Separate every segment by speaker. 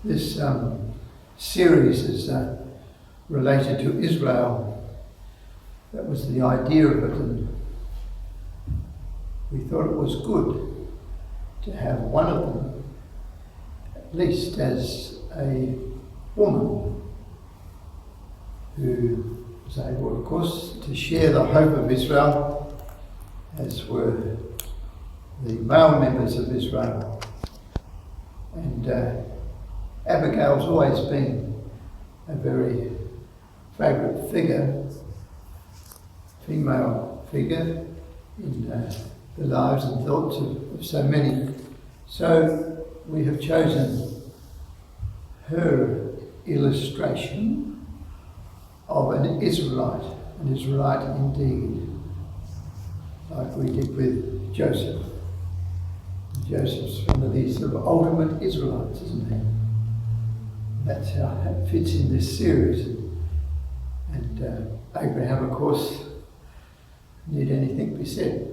Speaker 1: This series is related to Israel. That was the idea of it, and we thought it was good to have one of them, at least as a woman, who was able, of course, to share the hope of Israel, as were the male members of Israel. And Abigail's always been a very favourite figure, female figure, in the lives and thoughts of so many. So we have chosen her illustration of an Israelite indeed, like we did with Joseph. Joseph's one of these sort of ultimate Israelites, isn't he? That's how it fits in this series. And Abraham, of course, need anything be said.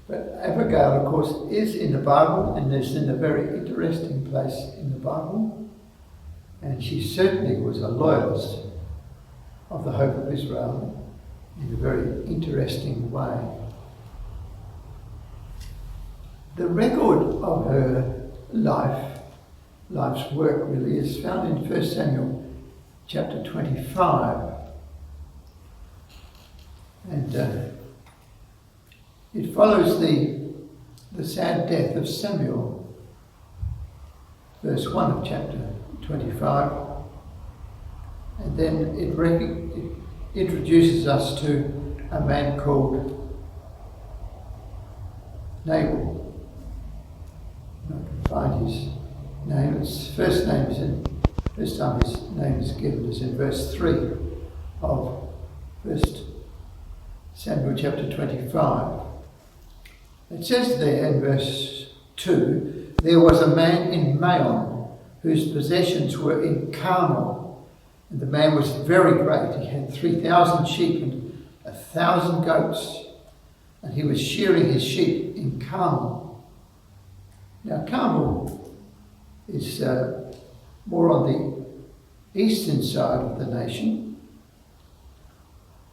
Speaker 1: But Abigail, of course, is in the Bible, and is in a very interesting place in the Bible. And she certainly was a loyalist of the hope of Israel in a very interesting way. The record of her life's work really is found in 1 Samuel chapter 25. And it follows the sad death of Samuel, verse 1 of chapter 25. And then it introduces us to a man called Nabal. I can find his name. First time his name is given is in verse 3 of 1 Samuel chapter 25. It says there in verse 2, there was a man in Maon whose possessions were in Carmel, and the man was very great. He had 3,000 sheep and 1,000 goats, and he was shearing his sheep in Carmel. Now, Carmel is more on the eastern side of the nation,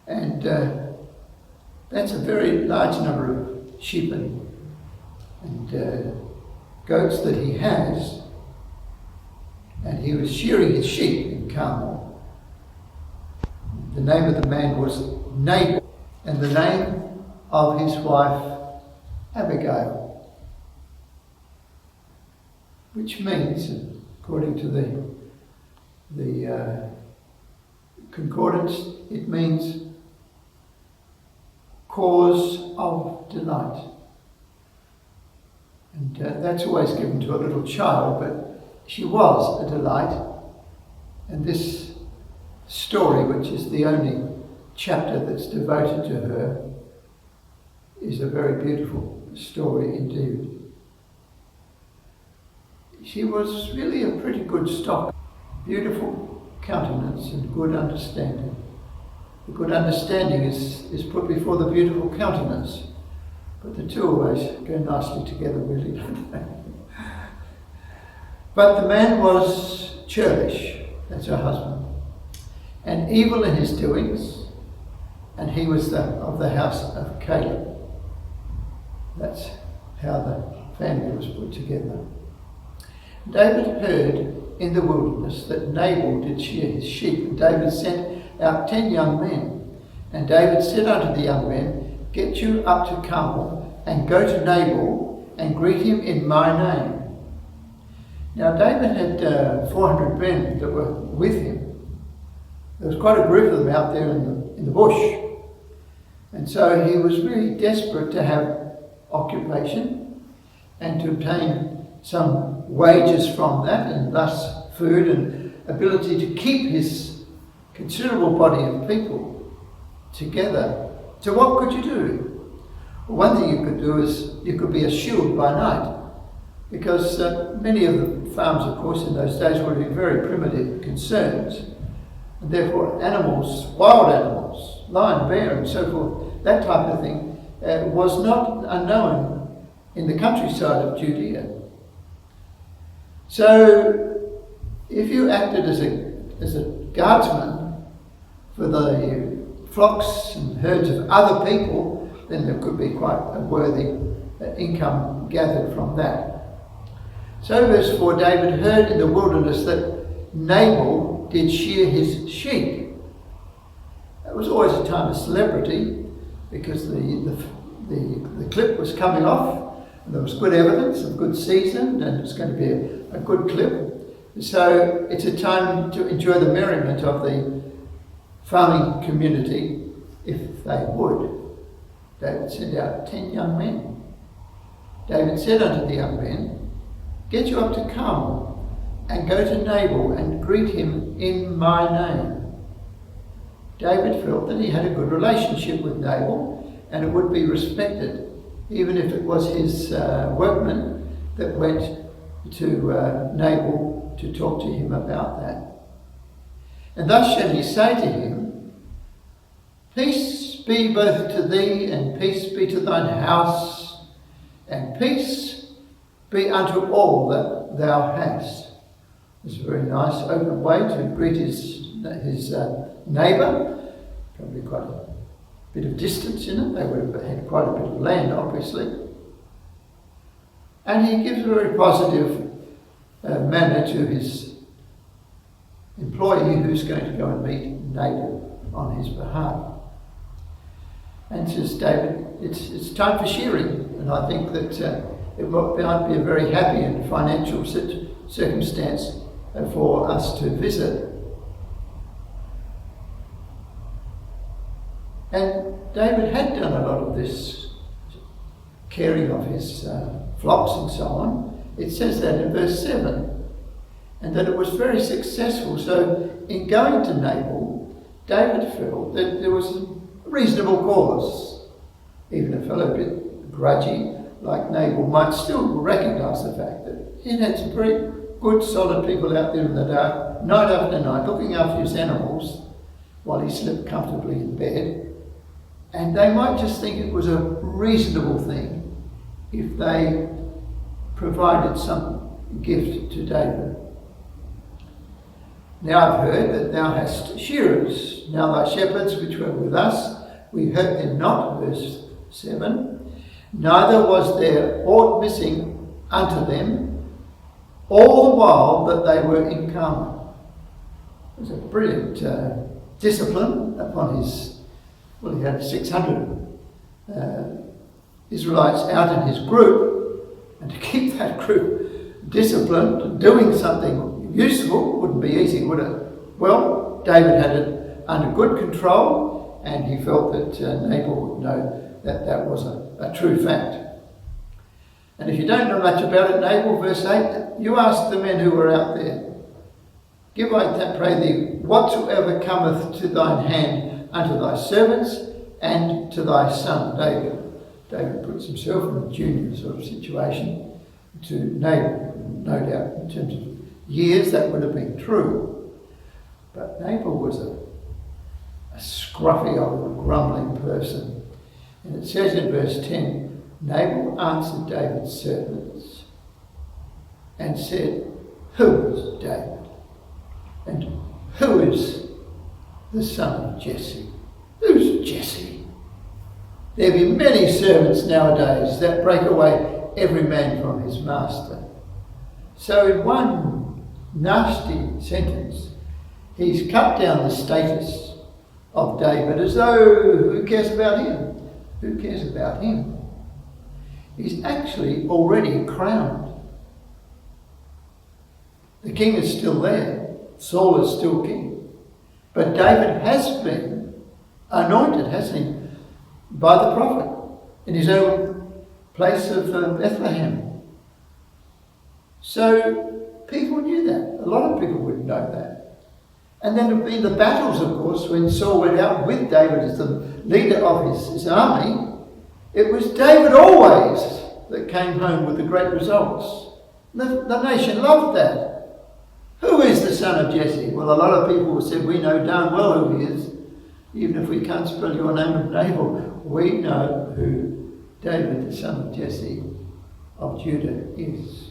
Speaker 1: and that's a very large number of sheep and goats that he has, and he was shearing his sheep in Carmel. The name of the man was Nabal, and the name of his wife Abigail, which means, according to the concordance, it means cause of delight. And that's always given to a little child, but she was a delight. And this story, which is the only chapter that's devoted to her, is a very beautiful story indeed. She was really a pretty good stock, beautiful countenance and good understanding. The good understanding is put before the beautiful countenance, but the two always go nicely together, really, don't they? But the man was churlish, that's her husband, and evil in his doings, and he was of the house of Caleb. That's how the family was put together. David heard in the wilderness that Nabal did shear his sheep, and David sent out 10 young men. And David said unto the young men, get you up to Carmel, and go to Nabal, and greet him in my name. Now David had 400 men that were with him. There was quite a group of them out there in the bush. And so he was really desperate to have occupation and to obtain some wages from that, and thus food and ability to keep his considerable body of people together. So what could you do? Well, one thing you could do is you could be a steward by night, because many of the farms, of course, in those days would have been very primitive concerns, and therefore animals, wild animals, lion, bear and so forth, that type of thing was not unknown in the countryside of Judea. So if you acted as a guardsman for the flocks and herds of other people, then there could be quite a worthy income gathered from that. So verse 4, David heard in the wilderness that Nabal did shear his sheep. It was always a time of celebrity because the clip was coming off and there was good evidence of good season and it's going to be a good clip. So it's a time to enjoy the merriment of the farming community if they would. David sent out 10 young men. David said unto the young men, get you up to come and go to Nabal and greet him in my name. David felt that he had a good relationship with Nabal and it would be respected, even if it was his workman that went to Nabal to talk to him about that. And thus shall he say to him, peace be both to thee, and peace be to thine house, and peace be unto all that thou hast. It's a very nice open way to greet his neighbour. Probably quite a bit of distance in it. They would have had quite a bit of land, obviously. And he gives a very positive manner to his employee who's going to go and meet Nabal on his behalf. And says, David, it's time for shearing. And I think that it might be a very happy and financial circumstance for us to visit. And David had done a lot of this caring of his flocks and so on. It says that in verse 7, and that it was very successful. So in going to Nabal, David felt that there was a reasonable cause. Even a fellow bit grudgy like Nabal might still recognise the fact that he had some very good solid people out there in the dark, night after night, looking after his animals while he slept comfortably in bed. And they might just think it was a reasonable thing if they provided some gift to David. Now I've heard that thou hast shearers. Now thy shepherds which were with us, we hurt them not, verse 7. Neither was there aught missing unto them, all the while that they were in Carmel. It was a brilliant discipline upon his, well, he had 600 Israelites out in his group, and to keep that group disciplined and doing something useful wouldn't be easy, would it? Well, David had it under good control, and he felt that Nabal would know that that was a true fact. And if you don't know much about it, Nabal, verse 8, you ask the men who were out there, give I pray thee whatsoever cometh to thine hand unto thy servants and to thy son David. David puts himself in a junior sort of situation to Nabal, no doubt in terms of years that would have been true. But Nabal was a scruffy old grumbling person. And it says in verse 10, Nabal answered David's servants and said, who is David? And who is the son of Jesse? Who's Jesse? There be many servants nowadays that break away every man from his master. So in one nasty sentence, he's cut down the status of David as though, who cares about him? Who cares about him? He's actually already crowned. The king is still there. Saul is still king. But David has been anointed, hasn't he, by the prophet in his own place of Bethlehem. So people knew that. A lot of people would know that. And then there have been the battles, of course, when Saul went out with David as the leader of his army. It was David always that came home with the great results. The nation loved that. Who is the son of Jesse? Well, a lot of people said, we know darn well who he is. Even if we can't spell your name of Nabal, we know who David, the son of Jesse of Judah, is.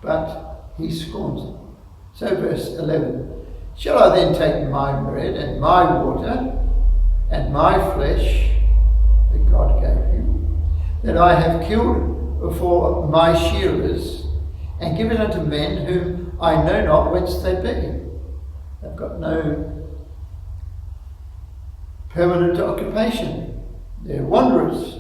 Speaker 1: But he scorns them. So verse 11, shall I then take my bread and my water and my flesh that God gave him, that I have killed before my shearers, and give it unto men whom I know not whence they be? They've got no permanent occupation. They're wanderers.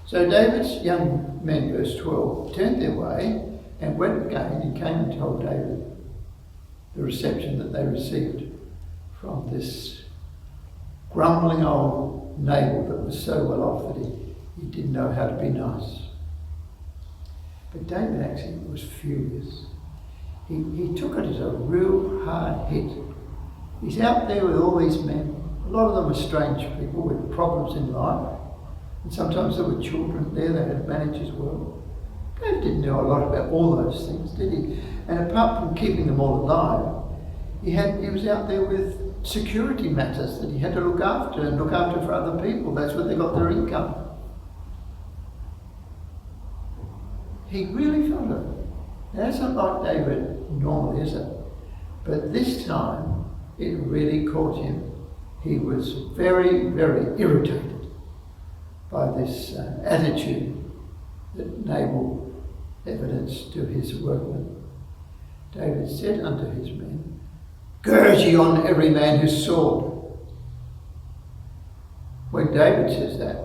Speaker 1: So David's young men, verse 12, turned their way and went again and came and told David the reception that they received from this grumbling old Nabal that was so well off that he didn't know how to be nice. But David actually was furious. He took it as a real hard hit. He's out there with all these men. A lot of them are strange people with problems in life. And sometimes there were children there, they had managed as well. David didn't know a lot about all those things, did he? And apart from keeping them all alive, he was out there with security matters that he had to look after and look after for other people. That's where they got their income. He really felt it. Now, that's not like David normally, is it? But this time, it really caught him. He was very, very irritated by this attitude that Nabal evidenced to his workmen. David said unto his men, gird ye on every man his sword. When David says that,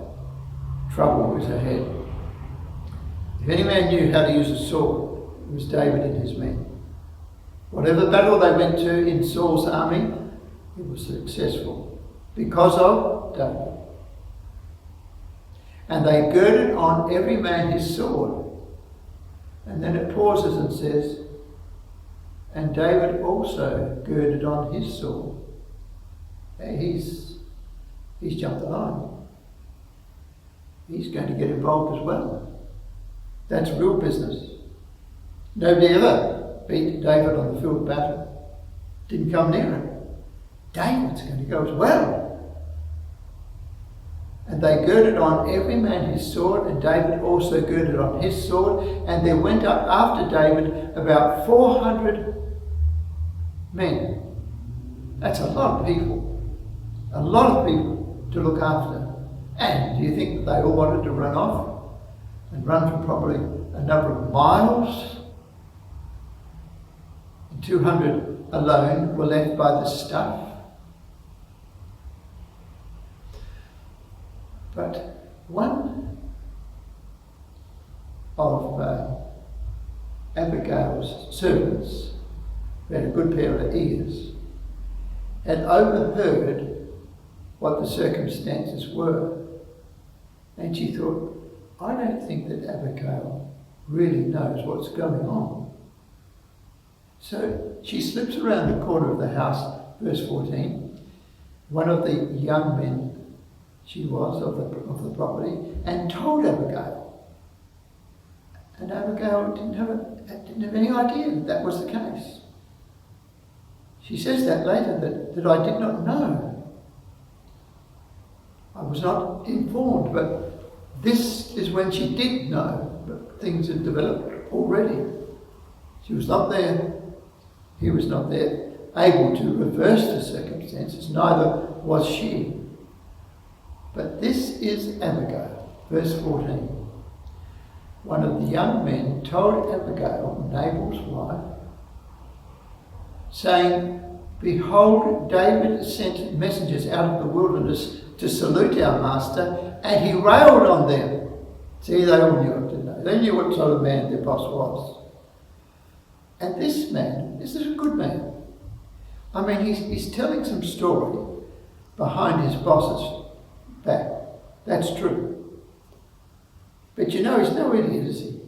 Speaker 1: trouble was ahead. If any man knew how to use a sword, it was David and his men. Whatever battle they went to in Saul's army, it was successful because of David. And they girded on every man his sword. And then it pauses and says, and David also girded on his sword. He's jumped the line. He's going to get involved as well. That's real business. Nobody ever beat David on the field of battle. Didn't come near it. David's going to go as well. And they girded on every man his sword, and David also girded on his sword, and there went up after David about 400 men. That's a lot of people. A lot of people to look after. And do you think that they all wanted to run off and run for probably a number of miles? And 200 alone were left by the stuff. But one of Abigail's servants, who had a good pair of ears, had overheard what the circumstances were. And she thought, I don't think that Abigail really knows what's going on. So she slips around the corner of the house, verse 14, one of the young men she was of the property, and told Abigail. And Abigail didn't have any idea that that was the case. She says that later, that I did not know. I was not informed, but this is when she did know, but things had developed already. She was not there. He was not there, able to reverse the circumstances. Neither was she. But this is Abigail, verse 14. One of the young men told Abigail, Nabal's wife, saying, behold, David sent messengers out of the wilderness to salute our master, and he railed on them. See, they all knew it, didn't they? They knew what sort of man their boss was. And this man, this is a good man. I mean, he's telling some story behind his boss's back. That's true. But you know, he's no idiot, is he?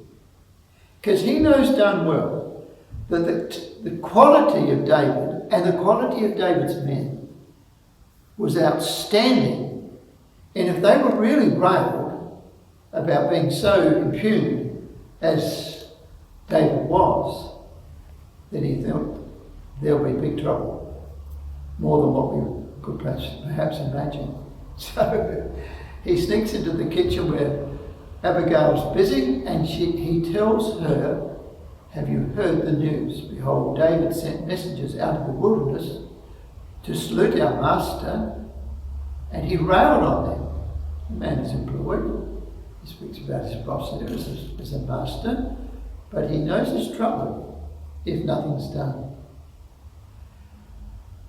Speaker 1: Because he knows darn well that the quality of David and the quality of David's men was outstanding. And if they were really railed about being so impugned as David was, then he thought there'll be big trouble, more than what we could perhaps imagine. So he sneaks into the kitchen where Abigail's busy, and he tells her have you heard the news? Behold, David sent messengers out of the wilderness to salute our master, and he railed on them. The man is employed. He speaks about his boss there as a master, but he knows his trouble if nothing's done.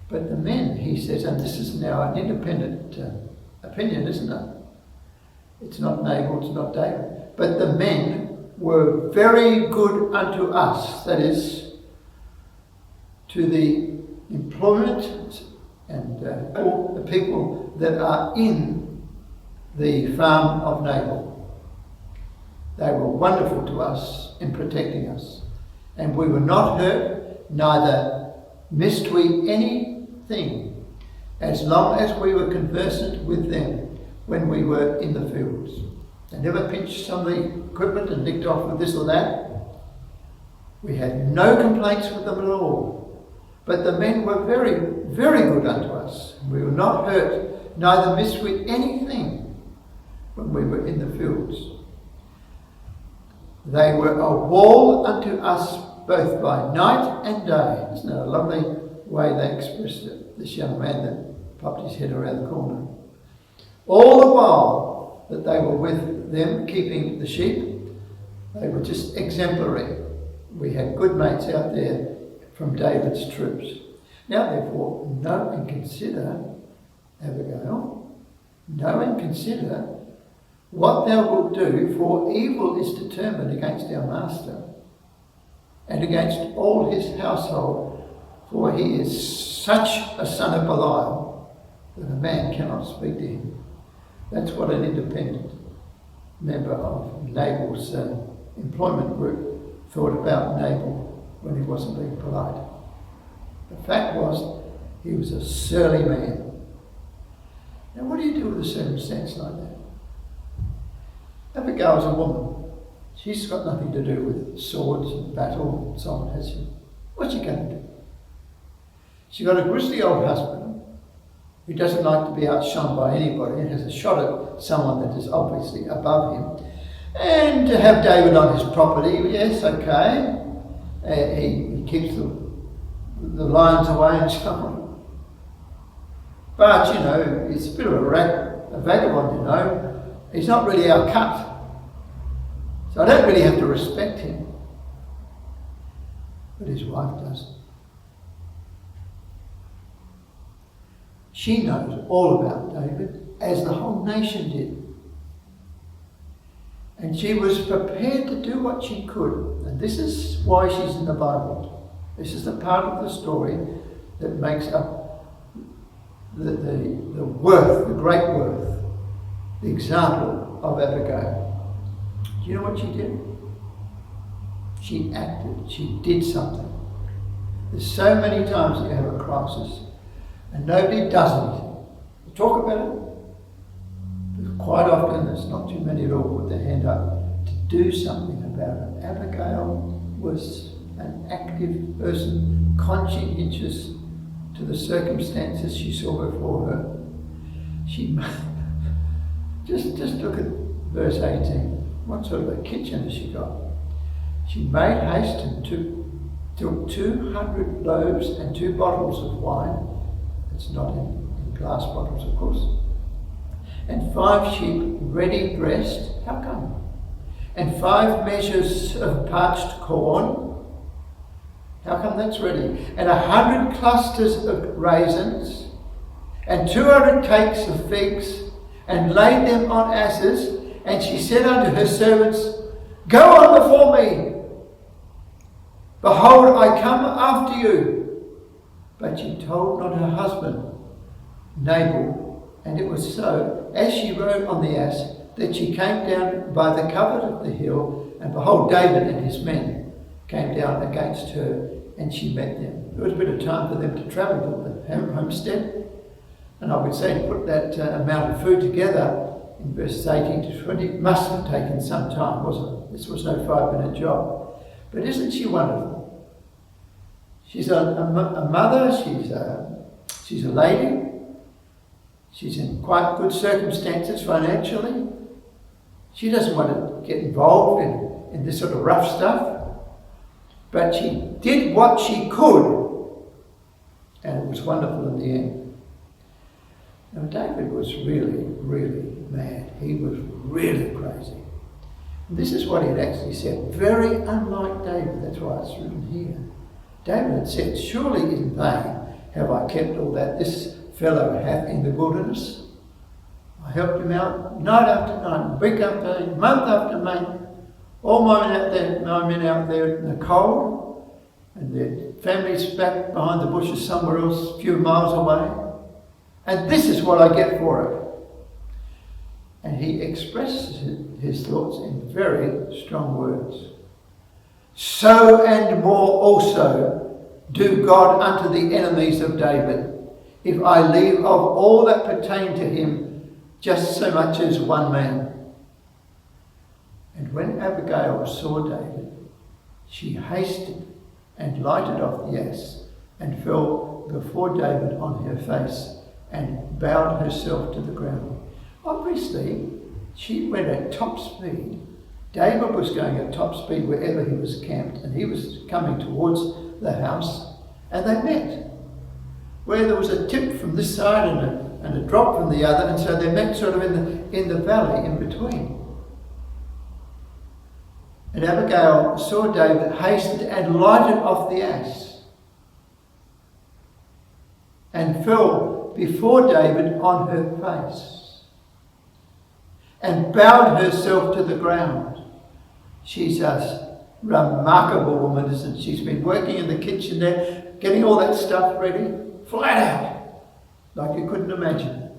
Speaker 1: But the men, he says, and this is now an independent opinion, isn't it? It's not Nabal, it's not David. But the men were very good unto us, that is, to the employment and all the people that are in the farm of Nabal. They were wonderful to us in protecting us. And we were not hurt, neither missed we anything, as long as we were conversant with them when we were in the fields. They never pinched some of the equipment and nicked off with this or that. We had no complaints with them at all. But the men were very, very good unto us. We were not hurt, neither missed we anything when we were in the fields. They were a wall unto us both by night and day. Isn't that a lovely way they expressed it? This young man that popped his head around the corner. All the while that they were with them keeping the sheep, they were just exemplary. We had good mates out there from David's troops. Now therefore, know and consider, Abigail, know and consider what thou wilt do, for evil is determined against our master and against all his household, for he is such a son of Belial that a man cannot speak to him. That's what an independent member of Nabal's employment group thought about Nabal when he wasn't being polite. The fact was, he was a surly man. Now what do you do with a circumstance like that? Abigail's a woman. She's got nothing to do with swords and battle and so on, has she? What's she going to do? She got a grisly old husband who doesn't like to be outshone by anybody and has a shot at someone that is obviously above him. And to have David on his property, yes, okay. He keeps the lions away and so on. But, you know, he's a bit of a vagabond, you know. He's not really our cut. So I don't really have to respect him. But his wife does. She knows all about David, as the whole nation did. And she was prepared to do what she could. And this is why she's in the Bible. This is the part of the story that makes up the worth, the great worth, the example of Abigail. Do you know what she did? She acted. She did something. There's so many times you have a crisis and nobody does anything. You talk about it, but quite often there's not too many at all put their hand up to do something about it. Abigail was an active person, conscientious to the circumstances she saw before her. She just look at verse 18. What sort of a kitchen has she got? She made haste and took 200 loaves and 2 bottles of wine. It's not in glass bottles, of course. And 5 sheep ready dressed. How come? And 5 measures of parched corn. How come that's ready? And 100 clusters of raisins. And 200 cakes of figs. And laid them on asses. And she said unto her servants, Go on before me. Behold, I come after you. But she told not her husband, Nabal. And it was so, as she rode on the ass, that she came down by the covert of the hill, and behold, David and his men came down against her, and she met them. There was a bit of time for them to travel to the homestead. And I would say to put that amount of food together in verses 18 to 20 must have taken some time, wasn't it? This was no 5-minute job. But isn't she wonderful? She's a mother, she's a lady, she's in quite good circumstances financially. She doesn't want to get involved in this sort of rough stuff. But she did what she could, and it was wonderful in the end. Now, David was really, really mad. He was really crazy. And this is what he had actually said. Very unlike David. That's why it's written here. David had said, surely in vain have I kept all that this fellow hath in the wilderness. I helped him out night after night, week after week, month after month. All my men out there in the cold, and their families back behind the bushes somewhere else, a few miles away. And this is what I get for it. And he expresses his thoughts in very strong words. So and more also do God unto the enemies of David, if I leave of all that pertain to him just so much as one man. And when Abigail saw David, she hasted and lighted off the ass, and fell before David on her face, and bowed herself to the ground. Obviously, she went at top speed. David was going at top speed wherever he was camped, and he was coming towards the house, and they met. Where there was a tip from this side and a drop from the other, and so they met sort of in the valley in between. And Abigail saw David, hasted and lighted off the ass, and fell before David on her face, and bowed herself to the ground. She's a remarkable woman, isn't she? She's been working in the kitchen there, getting all that stuff ready, flat out, like you couldn't imagine.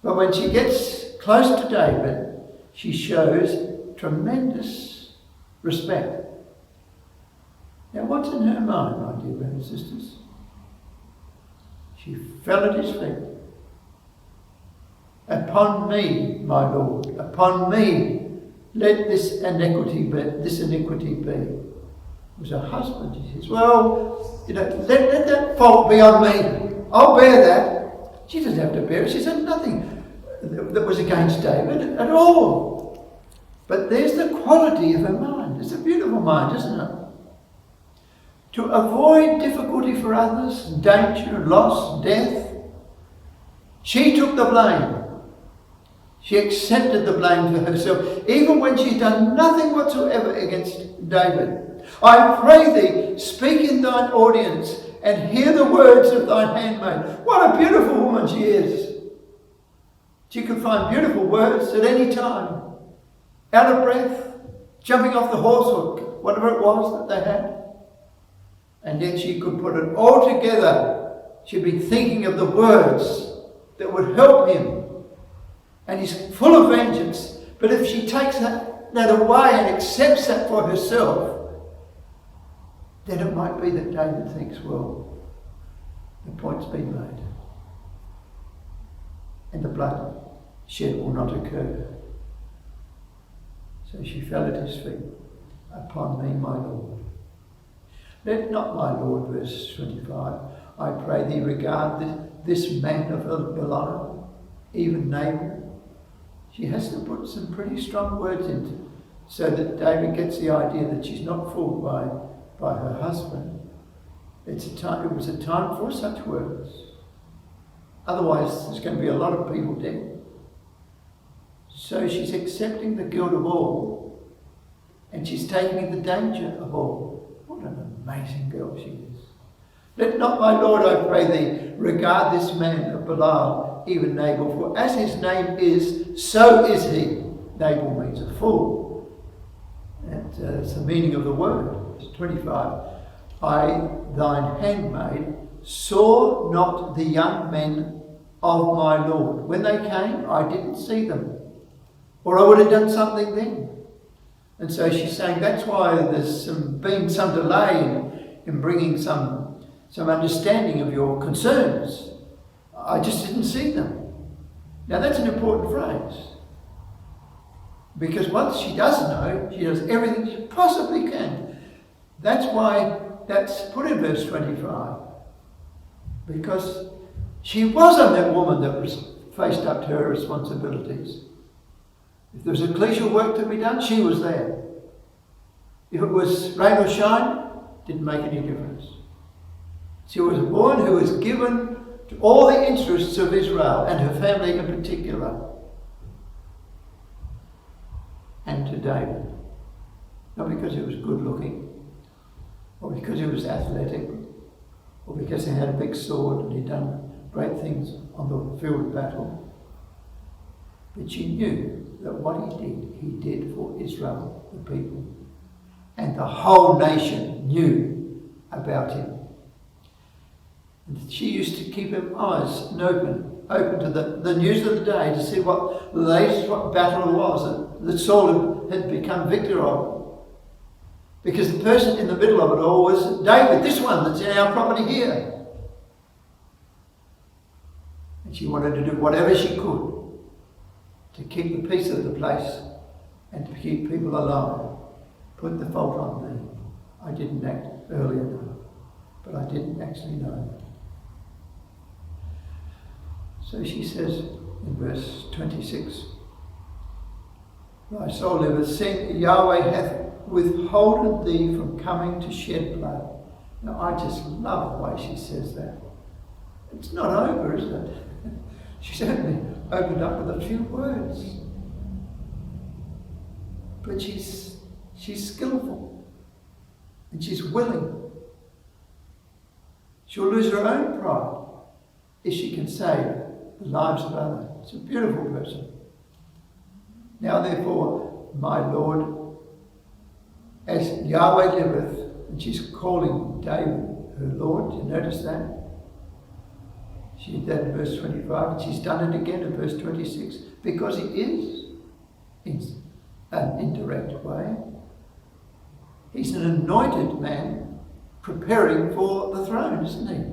Speaker 1: But when she gets close to David, she shows tremendous respect. Now, what's in her mind, my dear brothers and sisters? She fell at his feet. Upon me, my Lord, upon me, let this iniquity be. It was her husband. He says, well, let that fault be on me. I'll bear that. She doesn't have to bear it. She said nothing that was against David at all. But there's the quality of her mind. It's a beautiful mind, isn't it? To avoid difficulty for others, danger, loss, death, she took the blame. She accepted the blame for herself, even when she'd done nothing whatsoever against David. I pray thee, speak in thine audience, and hear the words of thine handmaid. What a beautiful woman she is. She could find beautiful words at any time. Out of breath, jumping off the horse or whatever it was that they had. And yet she could put it all together. She'd be thinking of the words that would help him. And he's full of vengeance. But if she takes that away and accepts that for herself, then it might be that David thinks, well, the point's been made. And the blood shed will not occur. So she fell at his feet. Upon me, my Lord. Let not my Lord, verse 25, I pray thee, regard this man of Belial, even Nabal. She has to put some pretty strong words into, so that David gets the idea that she's not fooled by her husband. It was a time for such words. Otherwise, there's going to be a lot of people dead. So she's accepting the guilt of all, and she's taking the danger of all. What an amazing girl she is. Let not my Lord, I pray thee, regard this man of Belial, even Nabal, for as his name is, so is he. Nabal means a fool. And it's the meaning of the word. Verse 25. I, thine handmaid, saw not the young men of my Lord. When they came, I didn't see them. Or I would have done something then. And so she's saying that's why there's been some delay in bringing some understanding of your concerns. I just didn't see them. Now that's an important phrase. Because once she does know, she does everything she possibly can. That's why that's put in verse 25. Because she wasn't that woman that was faced up to her responsibilities. If there was ecclesial work to be done, she was there. If it was rain or shine, didn't make any difference. She was a woman who was given to all the interests of Israel and her family in particular, and to David. Not because he was good looking, or because he was athletic, or because he had a big sword and he'd done great things on the field of battle. But she knew that what he did for Israel, the people. And the whole nation knew about him. And she used to keep her eyes open to the news of the day to see what the latest battle was that Saul had become victor of. Because the person in the middle of it all was David, this one that's in our property here. And she wanted to do whatever she could to keep the peace of the place and to keep people alive. Put the fault on me. I didn't act early enough, but I didn't actually know. So she says in verse 26, "Thy soul liveth, seeing Yahweh hath withholden thee from coming to shed blood." Now I just love the way she says that. It's not over, is it? She's only opened up with a few words. But she's skillful and she's willing. She'll lose her own pride if she can save the lives of others. It's a beautiful person. "Now therefore, my Lord, as Yahweh liveth," and she's calling David her Lord. You notice that? She did that in verse 25, and she's done it again in verse 26, because he is in an indirect way. He's an anointed man preparing for the throne, isn't he?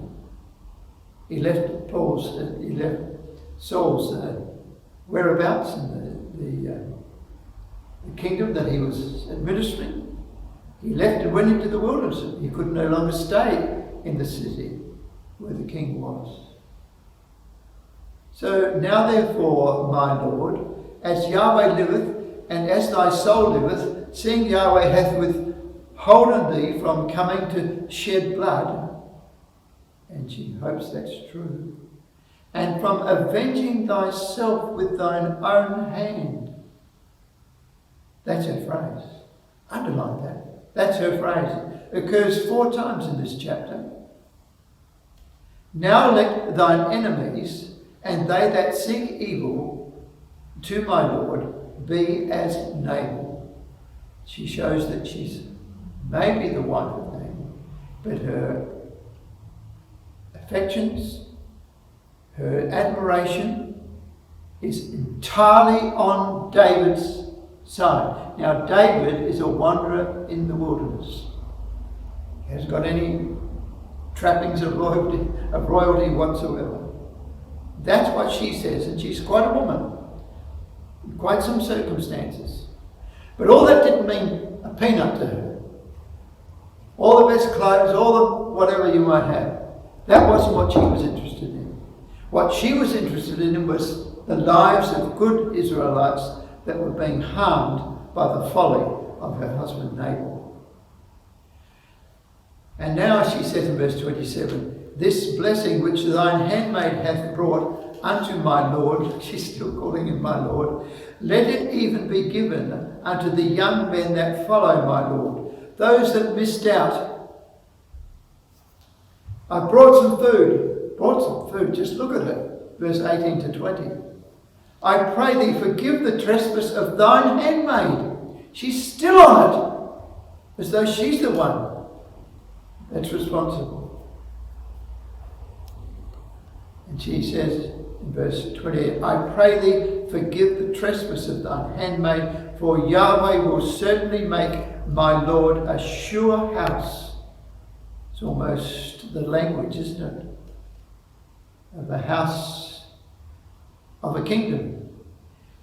Speaker 1: He left Saul's whereabouts in the kingdom that he was administering. He left and went into the wilderness. He could no longer stay in the city where the king was. So now therefore, my Lord, as Yahweh liveth, and as thy soul liveth, seeing Yahweh hath withholden thee from coming to shed blood, and she hopes that's true, and from avenging thyself with thine own hand. That's her phrase. Underline that. That's her phrase. It occurs 4 times in this chapter. "Now let thine enemies and they that seek evil to my Lord be as Nabal." She shows that she's maybe the wife of Nabal, but her affections, her admiration is entirely on David's side. Now David is a wanderer in the wilderness. He hasn't got any trappings of royalty whatsoever. That's what she says, and she's quite a woman, in quite some circumstances. But all that didn't mean a peanut to her. All the best clothes, all the whatever you might have, that wasn't what she was interested in. What she was interested in was the lives of good Israelites that were being harmed by the folly of her husband Nabal. And now she says in verse 27, "This blessing which thine handmaid hath brought unto my Lord," she's still calling him my Lord, "let it even be given unto the young men that follow my Lord, those that missed out. I brought some food, just look at it, verse 18 to 20. "I pray thee forgive the trespass of thine handmaid." She's still on it, as though she's the one that's responsible. And she says in verse 28, "I pray thee forgive the trespass of thine handmaid, for Yahweh will certainly make my Lord a sure house." It's almost the language, isn't it? Of the house of a kingdom.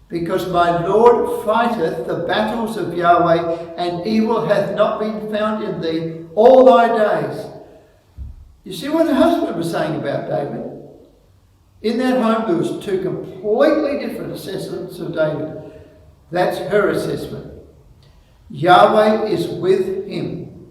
Speaker 1: "Because my Lord fighteth the battles of Yahweh, and evil hath not been found in thee all thy days." You see what her husband was saying about David? In that home there was 2 completely different assessments of David. That's her assessment. Yahweh is with him.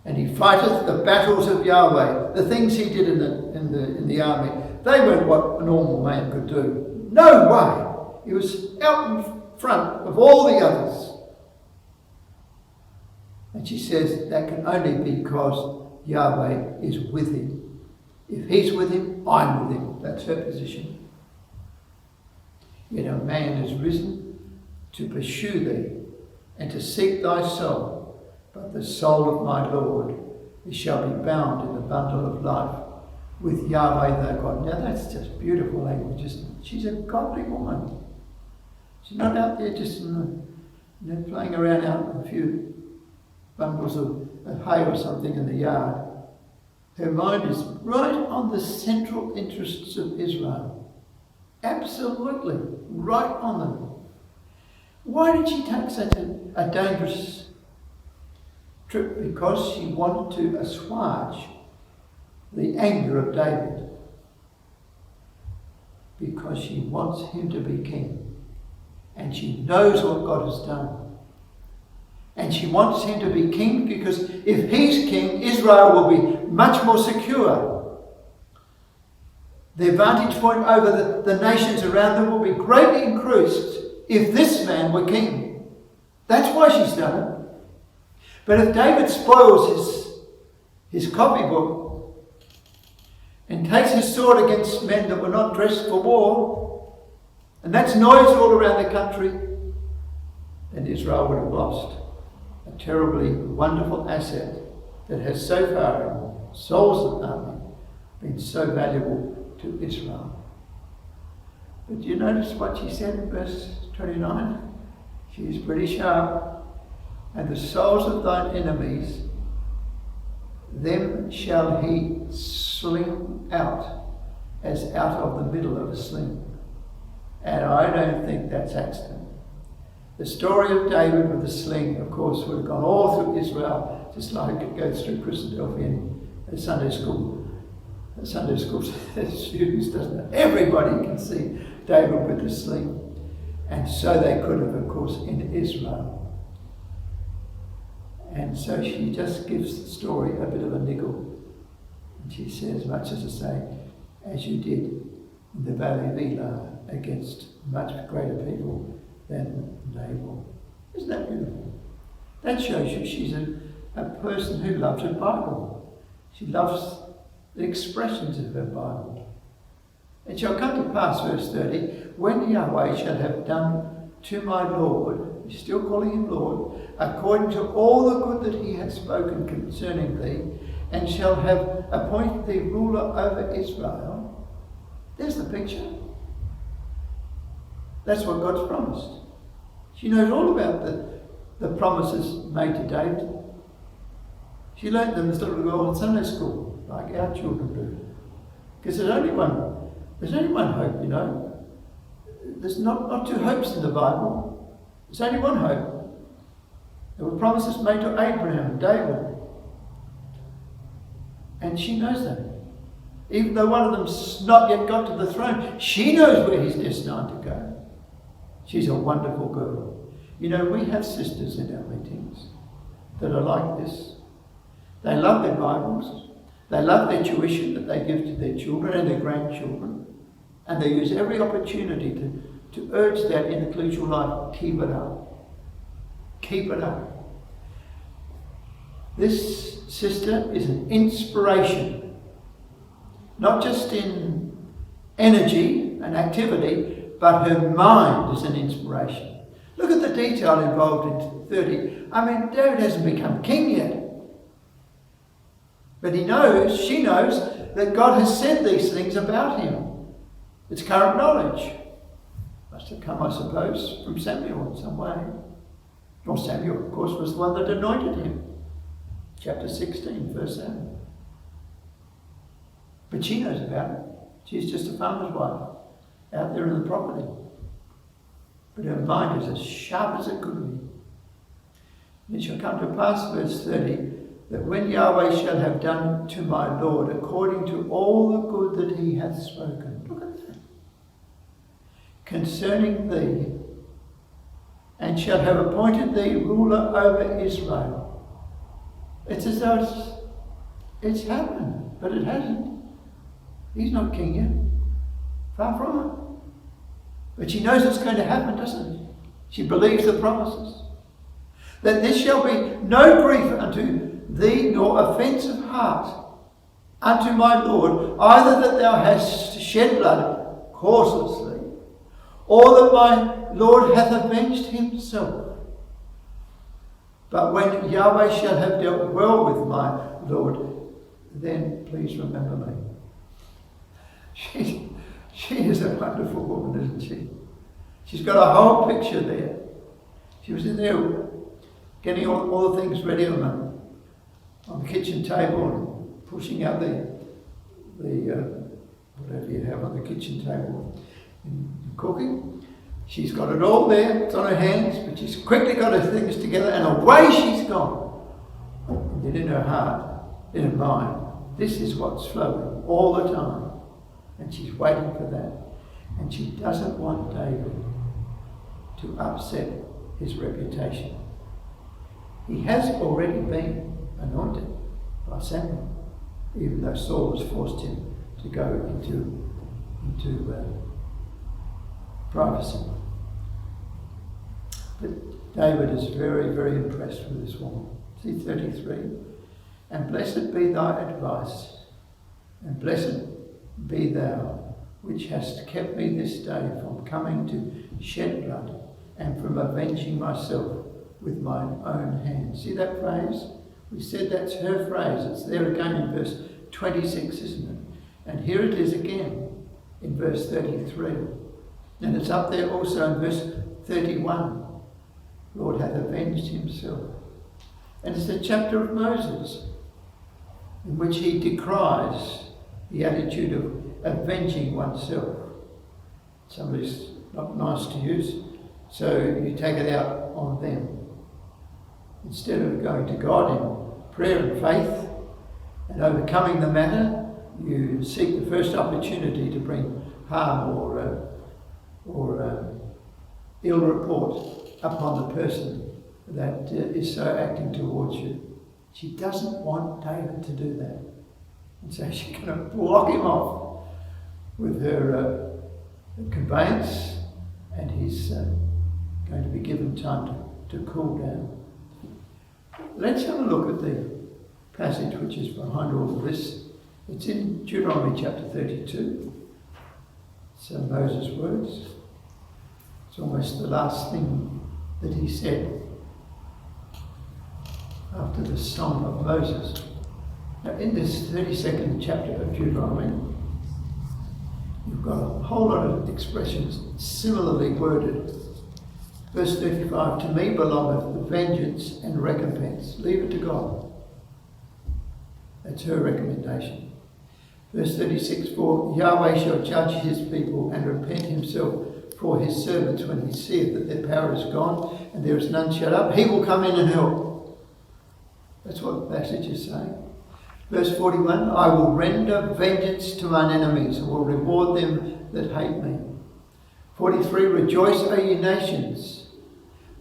Speaker 1: And he fighteth the battles of Yahweh. The things he did in the army, they weren't what a normal man could do. No way. He was out in front of all the others. And she says that can only be because Yahweh is with him. If he's with him, I'm with him. That's her position. Yet a man is risen to pursue thee and to seek thy soul. But the soul of my Lord shall be bound in the bundle of life with Yahweh thy God. Now that's just beautiful language, isn't it? She's a godly woman. She's not out there just playing around out with a few bundles of hay or something in the yard. Her mind is right on the central interests of Israel. Absolutely, right on them. Why did she take such a dangerous trip? Because she wanted to assuage the anger of David. Because she wants him to be king. And she knows what God has done. And she wants him to be king because if he's king, Israel will be much more secure. The vantage point over the nations around them will be greatly increased if this man were king. That's why she's done it. But if David spoils his copybook and takes his sword against men that were not dressed for war, and that's noise all around the country, then Israel would have lost a terribly wonderful asset that has so far in Saul's army been so valuable to Israel. But do you notice what she said in verse 29? She's pretty sharp. And the souls of thine enemies, them shall he sling out as out of the middle of a sling. And I don't think that's accident. The story of David with the sling, of course, would have gone all through Israel, just like it goes through Christadelphian Sunday school students, doesn't it? Everybody can see David with the sling. And so they could have, of course, in Israel. And so she just gives the story a bit of a niggle. And she says, much as to say, as you did in the valley of Elah against much greater people than Nabal. Isn't that beautiful? That shows you she's a person who loves her Bible. She loves the expressions of her Bible. It shall come to pass, verse 30, when Yahweh shall have done to my Lord, he's still calling him Lord, according to all the good that he hath spoken concerning thee, and shall have appointed thee ruler over Israel. There's the picture. That's what God's promised. She knows all about the promises made to David. She learnt them as a little girl in Sunday school, like our children do. Because there's only one hope, you know. There's not two hopes in the Bible. There's only one hope. There were promises made to Abraham and David. And she knows that. Even though one of them's not yet got to the throne, she knows where he's destined to go. She's a wonderful girl. You know, we have sisters in our meetings that are like this. They love their Bibles. They love their tuition that they give to their children and their grandchildren. And they use every opportunity to urge that in ecclesial life. Keep it up. Keep it up. This sister is an inspiration. Not just in energy and activity, but her mind is an inspiration. Look at the detail involved in 30. I mean, David hasn't become king yet. But she knows that God has said these things about him. It's current knowledge. Must have come, I suppose, from Samuel in some way. Well, Samuel, of course, was the one that anointed him. Chapter 16, verse 7. But she knows about it. She's just a farmer's wife out there in the property. But her mind is as sharp as it could be. It shall come to pass, verse 30, that when Yahweh shall have done to my Lord according to all the good that he hath spoken. Look at that. Concerning thee, and shall have appointed thee ruler over Israel. It's as though it's happened, but it hasn't. He's not king yet. Far from it. But she knows it's going to happen, doesn't she? She believes the promises. That there shall be no grief unto thee, nor offence of heart unto my Lord, either that thou hast shed blood causelessly, or that my Lord hath avenged himself. But when Yahweh shall have dealt well with my Lord, then please remember me. She is a wonderful woman, isn't she? She's got a whole picture there. She was in there getting all the things ready on the kitchen table and pushing out the whatever you have on the kitchen table in cooking. She's got it all there, it's on her hands, but she's quickly got her things together and away she's gone. And then in her heart, in her mind, this is what's flowing all the time. And she's waiting for that. And she doesn't want David to upset his reputation. He has already been anointed by Samuel, even though Saul has forced him to go into privacy. But David is very, very impressed with this woman. See 33. And blessed be thy advice, and blessed be thou, which hast kept me this day from coming to shed blood, and from avenging myself with mine own hand. See that phrase? We said that's her phrase. It's there again in verse 26, isn't it? And here it is again in verse 33. And it's up there also in verse 31. Lord hath avenged himself. And it's the chapter of Moses in which he decries the attitude of avenging oneself. Somebody's not nice to you, so you take it out on them. Instead of going to God in prayer and faith and overcoming the matter, you seek the first opportunity to bring harm or ill report upon the person that is so acting towards you. She doesn't want David to do that. And so she's going to block him off with her conveyance, and he's going to be given time to cool down. Let's have a look at the passage which is behind all of this. It's in Deuteronomy chapter 32. So Moses' words. It's almost the last thing that he said after the Song of Moses. Now in this 32nd chapter of Deuteronomy, you've got a whole lot of expressions similarly worded. Verse 35, to me belongeth the vengeance and recompense. Leave it to God. That's her recommendation. Verse 36, for Yahweh shall judge his people and repent himself for his servants when he seeth that their power is gone and there is none shut up. He will come in and help. That's what the passage is saying. Verse 41, I will render vengeance to mine enemies and will reward them that hate me. 43, rejoice, O ye nations,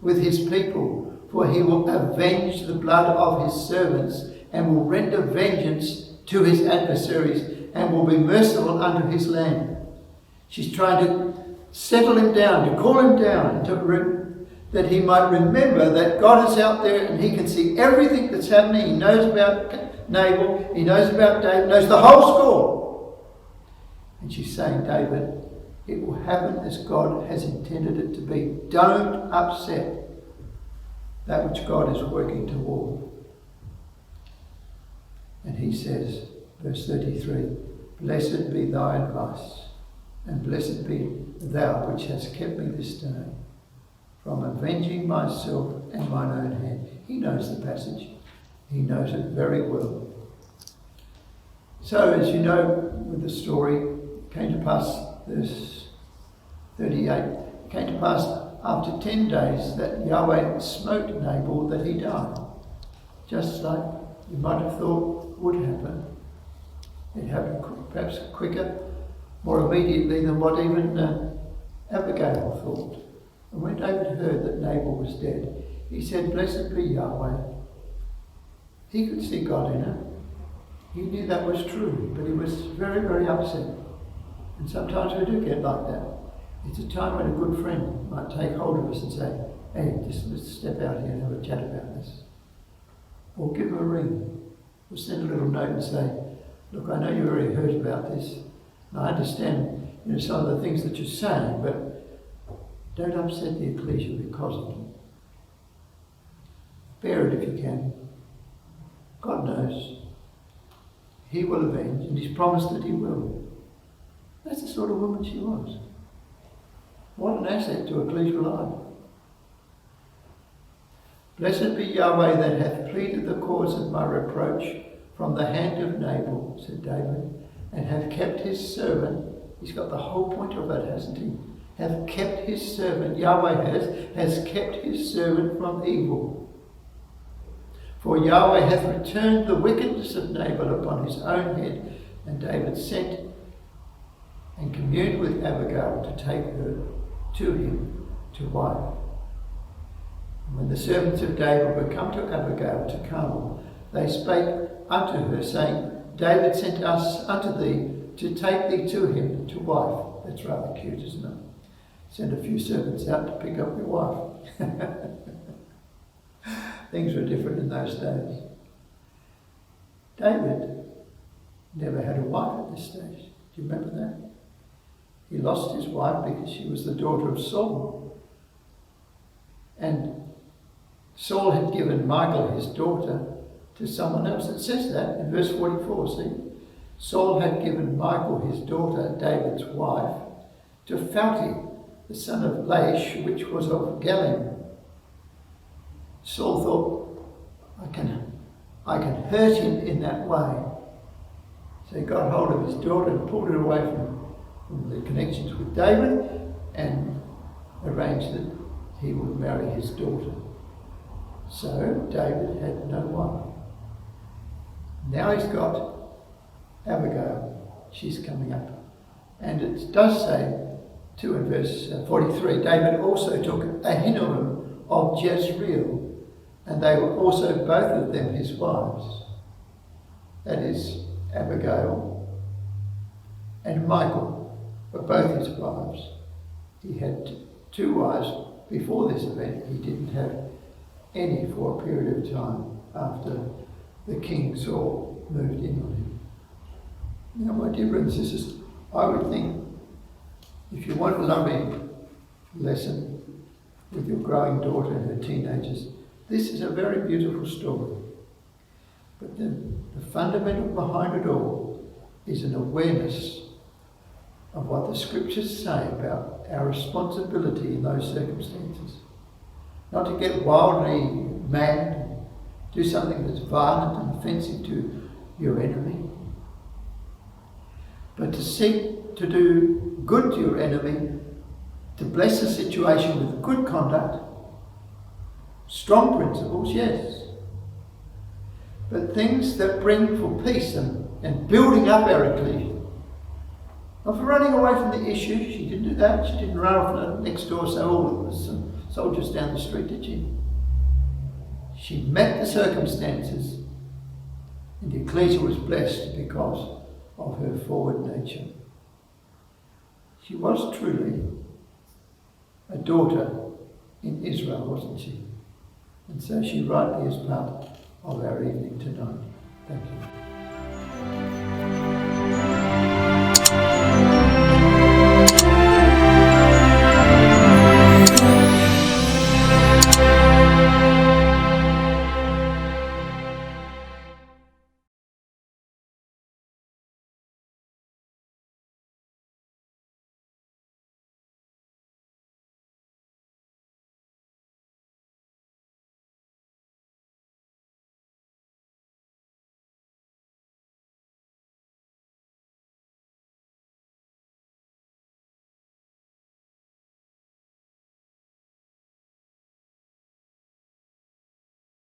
Speaker 1: with his people, for he will avenge the blood of his servants and will render vengeance to his adversaries and will be merciful unto his land. She's trying to settle him down, to call him down, that he might remember that God is out there and he can see everything that's happening. He knows about Nabal, he knows about David, knows the whole score. And she's saying, David, it will happen as God has intended it to be. Don't upset that which God is working toward. And he says, verse 33, blessed be thy advice, and blessed be thou which hast kept me this day from avenging myself and mine own hand. He knows the passage. He knows it very well. So, as you know, with the story, it came to pass, verse 38, it came to pass after 10 days that Yahweh smote Nabal that he died. Just like you might have thought would happen. It happened perhaps quicker, more immediately than what even Abigail thought. And when David heard that Nabal was dead, he said, blessed be Yahweh. He could see God in her. He knew that was true, but he was very, very upset. And sometimes we do get like that. It's a time when a good friend might take hold of us and say, hey, just let's step out here and have a chat about this. Or give him a ring. Or send a little note and say, look, I know you're very hurt about this. And I understand, some of the things that you're saying, but don't upset the ecclesia because of it. Bear it if you can. God knows. He will avenge, and he's promised that he will. That's the sort of woman she was. What an asset to ecclesial life. Blessed be Yahweh that hath pleaded the cause of my reproach from the hand of Nabal, said David, and hath kept his servant. He's got the whole point of it, hasn't he? Hath kept his servant, Yahweh has kept his servant from evil. For Yahweh hath returned the wickedness of Nabal upon his own head. And David sent and communed with Abigail to take her to him to wife. And when the servants of David were come to Abigail to Carmel, they spake unto her, saying, David sent us unto thee to take thee to him to wife. That's rather cute, isn't it? Send a few servants out to pick up your wife. Things were different in those days. David never had a wife at this stage. Do you remember that? He lost his wife because she was the daughter of Saul. And Saul had given Michal, his daughter, to someone else. It says that in verse 44, see? Saul had given Michal, his daughter, David's wife, to Phalti, the son of Laish, which was of Galim. Saul thought, I can hurt him in that way. So he got hold of his daughter and pulled her away from the connections with David and arranged that he would marry his daughter. So David had no wife. Now he's got Abigail. She's coming up. And it does say, too, in verse 43, David also took Ahinoam of Jezreel, and they were also both of them his wives. That is, Abigail and Michal were both his wives. He had two wives before this event. He didn't have any for a period of time after the king Saul moved in on him. Now, my dear brothers and sisters, I would think if you want a lovely lesson with your growing daughter and her teenagers, this is a very beautiful story. But the fundamental behind it all is an awareness of what the scriptures say about our responsibility in those circumstances. Not to get wildly mad, and do something that's violent and offensive to your enemy, but to seek to do good to your enemy, to bless the situation with good conduct, strong principles, yes, but things that bring for peace and building up our ecclesia. Not for running away from the issue. She didn't do that. She didn't run off next door, so there was some soldiers down the street, did she? She met the circumstances, and the ecclesia was blessed because of her forward nature. She was truly a daughter in Israel, wasn't she? And so she rightly is part of our evening tonight. Thank you.